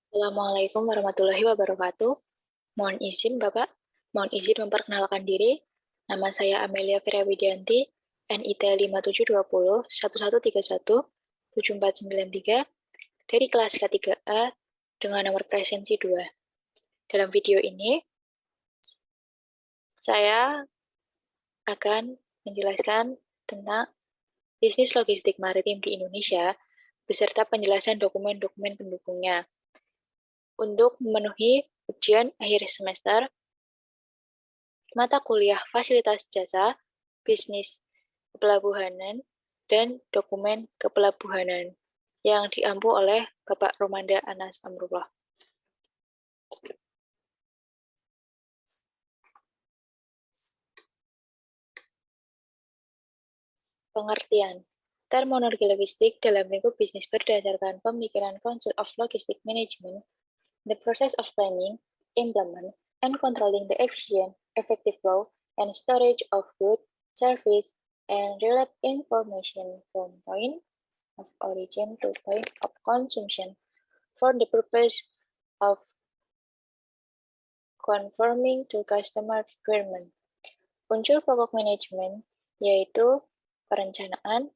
Assalamualaikum warahmatullahi wabarakatuh. Mohon izin Bapak, mohon izin memperkenalkan diri. Nama saya Amelia Firawidianti, NIT 5720 1131 7493 dari kelas K3A dengan nomor presensi 2. Dalam video ini, saya akan menjelaskan tentang bisnis logistik maritim di Indonesia beserta penjelasan dokumen-dokumen pendukungnya. Untuk memenuhi ujian akhir semester, mata kuliah fasilitas jasa, bisnis kepelabuhanan, dan dokumen kepelabuhanan yang diampu oleh Bapak Romanda Anas Amrullah. Pengertian. Terminologi logistik dalam lingkup bisnis berdasarkan pemikiran Council of Logistic Management, the process of planning, implement, and controlling the efficient, effective flow, and storage of goods, service, and related information from point of origin to point of consumption for the purpose of conforming to customer requirement. Unsur pokok manajemen yaitu perencanaan,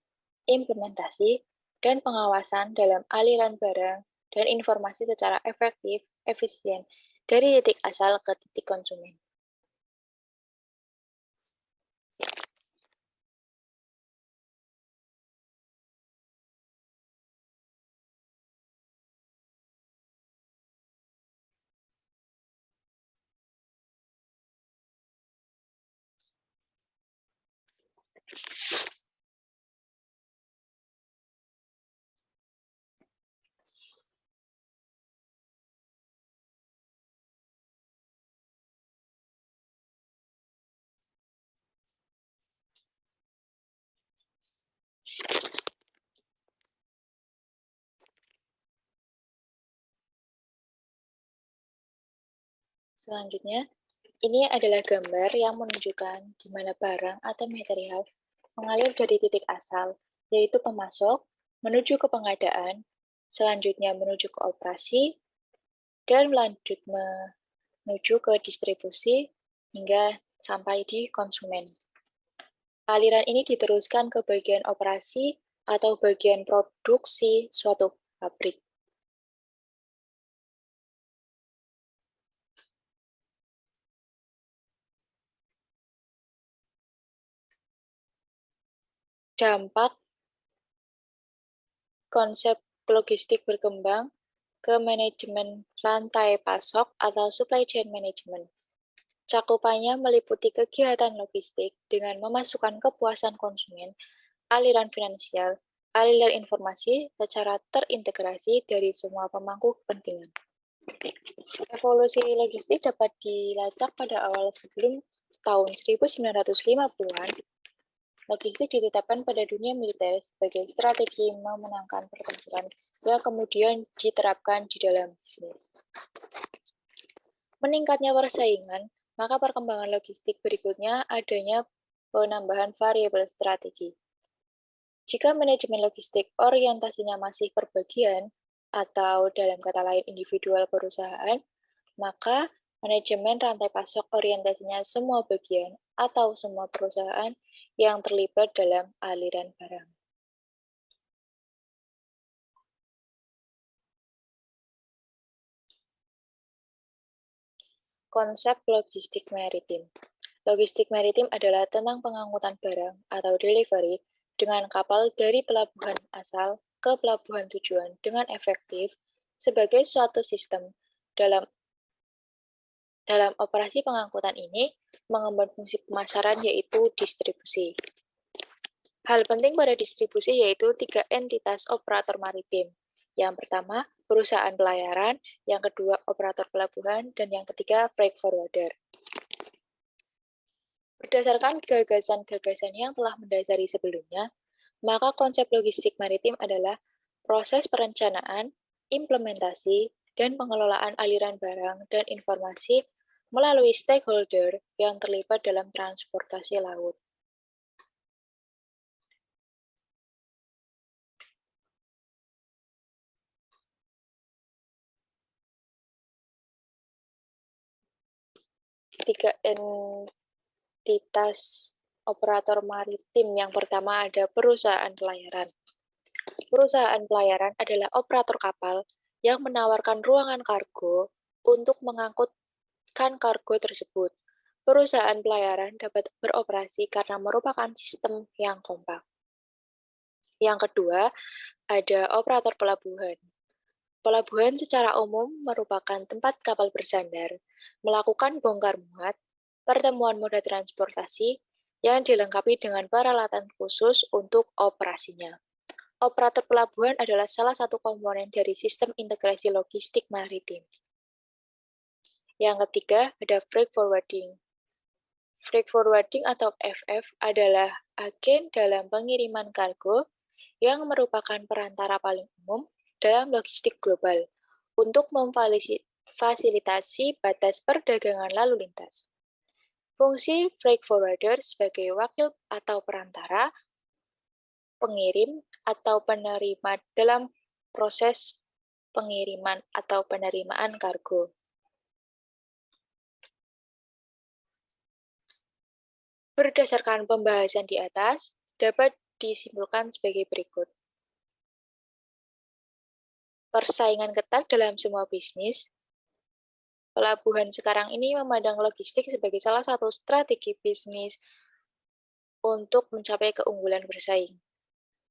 implementasi, dan pengawasan dalam aliran barang dan informasi secara efektif, efisien, dari titik asal ke titik konsumen. Selanjutnya, ini adalah gambar yang menunjukkan di mana barang atau material mengalir dari titik asal, yaitu pemasok, menuju ke pengadaan, selanjutnya menuju ke operasi, dan menuju ke distribusi hingga sampai di konsumen. Aliran ini diteruskan ke bagian operasi atau bagian produksi suatu pabrik. Dampak konsep logistik berkembang ke manajemen rantai pasok atau supply chain management. Cakupannya meliputi kegiatan logistik dengan memasukkan kepuasan konsumen, aliran finansial, aliran informasi secara terintegrasi dari semua pemangku kepentingan. Evolusi logistik dapat dilacak pada awal sebelum tahun 1950-an. Logistik ditetapkan pada dunia militer sebagai strategi memenangkan pertempuran yang kemudian diterapkan di dalam bisnis. Meningkatnya persaingan, maka perkembangan logistik berikutnya adanya penambahan variabel strategi. Jika manajemen logistik orientasinya masih perbagian atau dalam kata lain individual perusahaan, maka manajemen rantai pasok orientasinya semua bagian atau semua perusahaan yang terlibat dalam aliran barang. Konsep logistik maritim. Logistik maritim adalah tentang pengangkutan barang atau delivery dengan kapal dari pelabuhan asal ke pelabuhan tujuan dengan efektif sebagai suatu sistem dalam operasi pengangkutan ini mengemban fungsi pemasaran yaitu distribusi. Hal penting pada distribusi yaitu 3 entitas operator maritim. Yang pertama, perusahaan pelayaran, yang kedua, operator pelabuhan, dan yang ketiga, freight forwarder. Berdasarkan gagasan-gagasan yang telah mendasari sebelumnya, maka konsep logistik maritim adalah proses perencanaan, implementasi, dan pengelolaan aliran barang dan informasi melalui stakeholder yang terlibat dalam transportasi laut. tiga entitas operator maritim. Yang pertama ada perusahaan pelayaran. Perusahaan pelayaran adalah operator kapal yang menawarkan ruangan kargo untuk mengangkutkan kargo tersebut. Perusahaan pelayaran dapat beroperasi karena merupakan sistem yang kompak. Yang kedua, ada operator pelabuhan. Pelabuhan secara umum merupakan tempat kapal bersandar, melakukan bongkar muat, pertemuan moda transportasi yang dilengkapi dengan peralatan khusus untuk operasinya. Operator pelabuhan adalah salah satu komponen dari sistem integrasi logistik maritim. Yang ketiga, ada freight forwarding. Freight forwarding atau FF adalah agen dalam pengiriman kargo yang merupakan perantara paling umum dalam logistik global untuk memfasilitasi batas perdagangan lalu lintas. Fungsi freight forwarder sebagai wakil atau perantara, pengirim, atau penerima dalam proses pengiriman atau penerimaan kargo. Berdasarkan pembahasan di atas, dapat disimpulkan sebagai berikut. Persaingan ketat dalam semua bisnis. Pelabuhan sekarang ini memandang logistik sebagai salah satu strategi bisnis untuk mencapai keunggulan bersaing.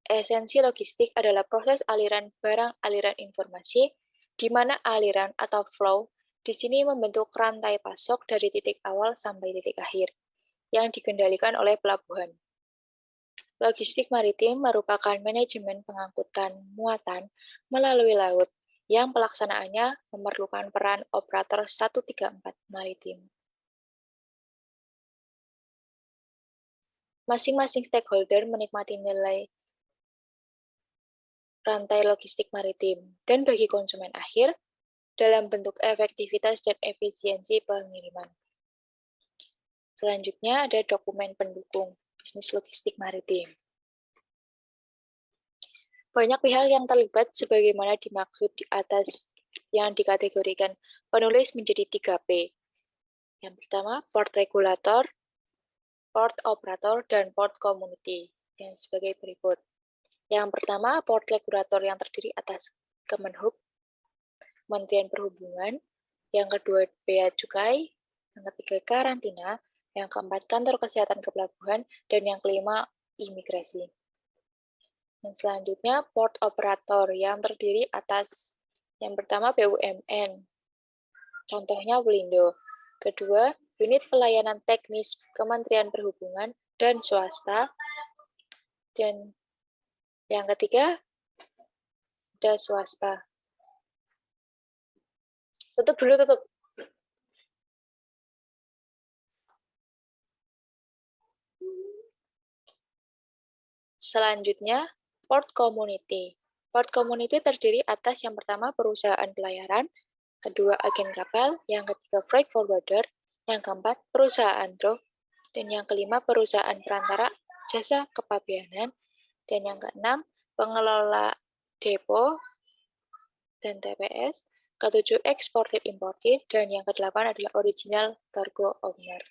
Esensi logistik adalah proses aliran barang, aliran informasi, di mana aliran atau flow di sini membentuk rantai pasok dari titik awal sampai titik akhir, yang dikendalikan oleh pelabuhan. Logistik maritim merupakan manajemen pengangkutan muatan melalui laut, yang pelaksanaannya memerlukan peran operator 134 maritim. Masing-masing stakeholder menikmati nilai rantai logistik maritim, dan bagi konsumen akhir, dalam bentuk efektivitas dan efisiensi pengiriman. Selanjutnya ada dokumen pendukung bisnis logistik maritim. Banyak pihak yang terlibat sebagaimana dimaksud di atas yang dikategorikan penulis menjadi 3P. Yang pertama, port regulator, port operator, dan port community. Yang sebagai berikut. Yang pertama, port regulator yang terdiri atas Kemenhub, Kementerian Perhubungan, yang kedua Bea Cukai, yang ketiga karantina, yang keempat kantor kesehatan kepelabuhan, dan yang kelima imigrasi. Yang selanjutnya port operator yang terdiri atas yang pertama BUMN, contohnya Welindo. Kedua, unit pelayanan teknis Kementerian Perhubungan dan swasta. Dan yang ketiga, ada swasta. Tutup dulu, tutup. Selanjutnya, port community. Port community terdiri atas yang pertama perusahaan pelayaran, kedua agen kapal, yang ketiga freight forwarder, yang keempat perusahaan drop, dan yang kelima perusahaan perantara jasa kepabeanan, dan yang keenam pengelola depo dan TPS, ketujuh eksportir importir, dan yang kedelapan adalah original cargo owner.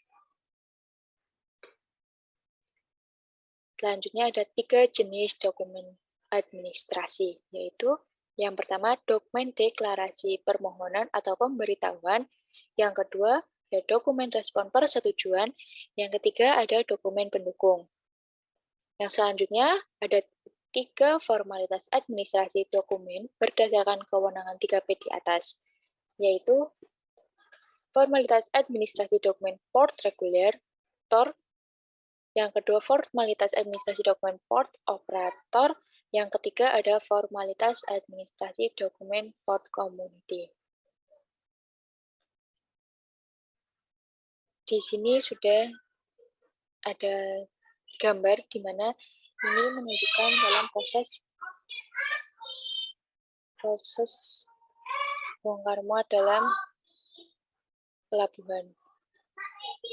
Selanjutnya ada 3 jenis dokumen administrasi, yaitu yang pertama dokumen deklarasi permohonan atau pemberitahuan, yang kedua ada dokumen respon persetujuan, yang ketiga ada dokumen pendukung. Yang selanjutnya ada 3 formalitas administrasi dokumen berdasarkan kewenangan 3P di atas, yaitu formalitas administrasi dokumen port regulator, yang kedua formalitas administrasi dokumen port operator, yang ketiga ada formalitas administrasi dokumen port community. Di sini sudah ada gambar di mana ini menunjukkan dalam proses bongkar muat dalam pelabuhan.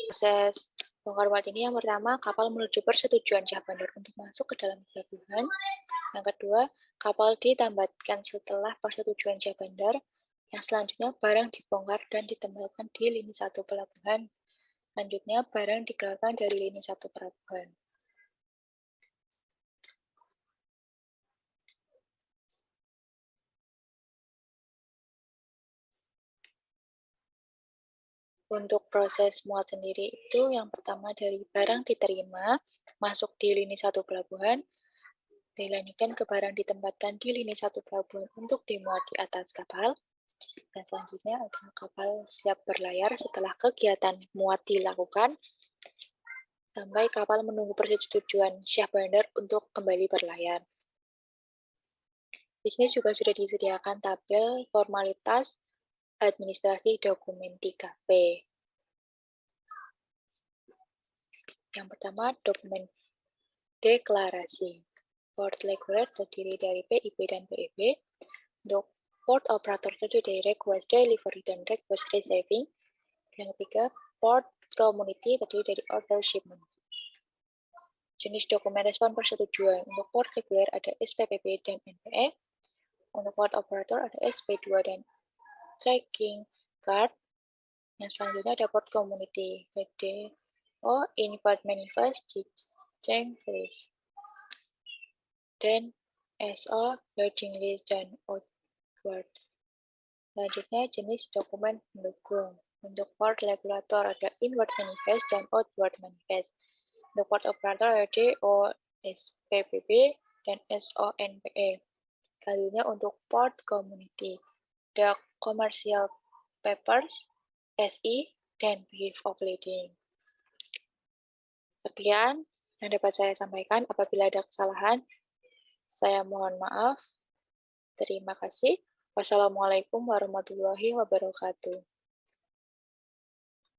Proses bongkar muat ini yang pertama, kapal menuju persetujuan syah bandar untuk masuk ke dalam pelabuhan. Yang kedua, kapal ditambatkan setelah persetujuan syah bandar. Yang selanjutnya, barang dibongkar dan ditempatkan di lini 1 pelabuhan. Selanjutnya, barang dikeluarkan dari lini satu pelabuhan. Untuk proses muat sendiri itu yang pertama dari barang diterima, masuk di lini satu pelabuhan, dilanjutkan ke barang ditempatkan di lini satu pelabuhan untuk dimuat di atas kapal, dan selanjutnya adalah kapal siap berlayar setelah kegiatan muat dilakukan, sampai kapal menunggu persetujuan Syah Bandar untuk kembali berlayar. Di sini juga sudah disediakan tabel formalitas administrasi dokumen 3P. Yang pertama, dokumen deklarasi. Port regular terdiri dari PIB dan PEB. Untuk port operator terdiri dari request delivery dan request receiving. Yang ketiga, port community terdiri dari order shipment. Jenis dokumen respon persetujuan. Untuk port reguler ada SPPB dan NPE. Untuk port operator ada SP2 dan tracking card. Yang selanjutnya ada port community, PDO, invert manifest, change list, dan SO, loading list, dan outward. Selanjutnya jenis dokumen pendukung. Untuk port regulator ada inward manifest dan outward manifest. Untuk port operator ada DO, SPPB, dan SONPE. Selanjutnya untuk port community ada commercial papers, SI, dan Brief of Lading. Sekian yang dapat saya sampaikan. Apabila ada kesalahan, saya mohon maaf. Terima kasih. Wassalamualaikum warahmatullahi wabarakatuh.